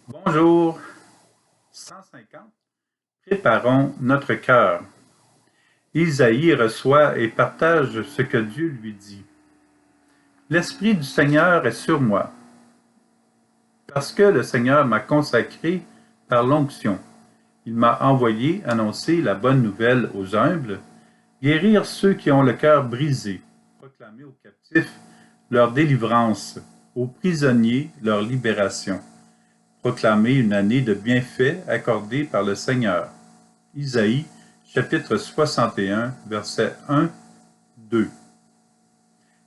Bonjour. 150. Préparons notre cœur. Isaïe reçoit et partage ce que Dieu lui dit. L'Esprit du Seigneur est sur moi, parce que le Seigneur m'a consacré par l'onction. Il m'a envoyé annoncer la bonne nouvelle aux humbles, guérir ceux qui ont le cœur brisé, proclamer aux captifs leur délivrance, aux prisonniers leur libération, proclamer une année de bienfaits accordée par le Seigneur. Isaïe, chapitre 61, versets 1, 2.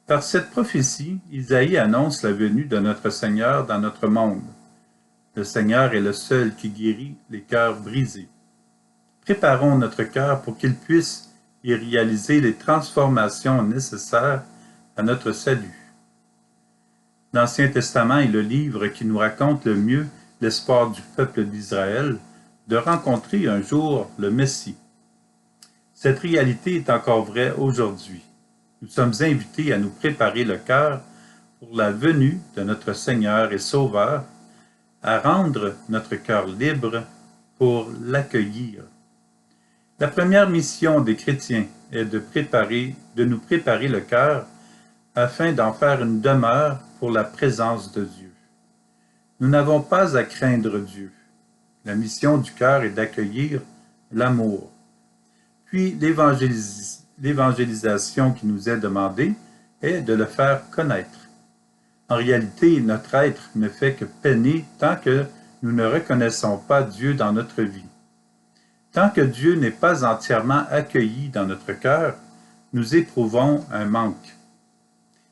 Par cette prophétie, Isaïe annonce la venue de notre Seigneur dans notre monde. Le Seigneur est le seul qui guérit les cœurs brisés. Préparons notre cœur pour qu'il puisse y réaliser les transformations nécessaires à notre salut. L'Ancien Testament est le livre qui nous raconte le mieux l'espoir du peuple d'Israël de rencontrer un jour le Messie. Cette réalité est encore vraie aujourd'hui. Nous sommes invités à nous préparer le cœur pour la venue de notre Seigneur et Sauveur, à rendre notre cœur libre pour l'accueillir. La première mission des chrétiens est de nous préparer le cœur afin d'en faire une demeure pour la présence de Dieu. Nous n'avons pas à craindre Dieu. La mission du cœur est d'accueillir l'amour. Puis l'évangélisation qui nous est demandée est de le faire connaître. En réalité, notre être ne fait que peiner tant que nous ne reconnaissons pas Dieu dans notre vie. Tant que Dieu n'est pas entièrement accueilli dans notre cœur, nous éprouvons un manque.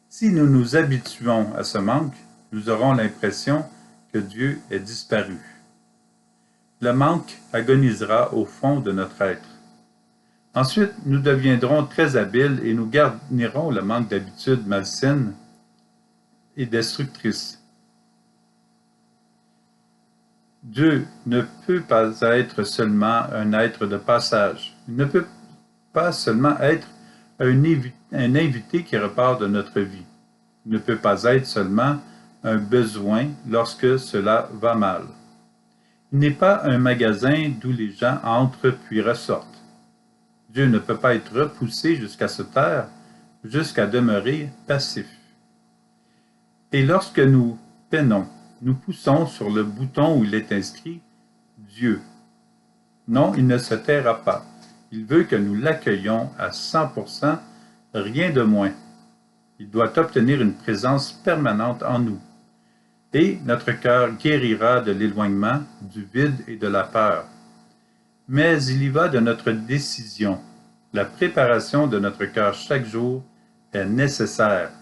Si nous nous habituons à ce manque, nous aurons l'impression que Dieu est disparu. Le manque agonisera au fond de notre être. Ensuite, nous deviendrons très habiles et nous garnirons le manque d'habitudes malsaines et destructrices. Dieu ne peut pas être seulement un être de passage. Il ne peut pas seulement être un invité qui repart de notre vie. Il ne peut pas être seulement un besoin lorsque cela va mal. Il n'est pas un magasin d'où les gens entrent puis ressortent. Dieu ne peut pas être repoussé jusqu'à se taire, jusqu'à demeurer passif. Et lorsque nous peinons, nous poussons sur le bouton où il est inscrit « Dieu ». Non, il ne se taira pas. Il veut que nous l'accueillions à 100%, rien de moins. Il doit obtenir une présence permanente en nous. Et notre cœur guérira de l'éloignement, du vide et de la peur. Mais il y va de notre décision. La préparation de notre cœur chaque jour est nécessaire.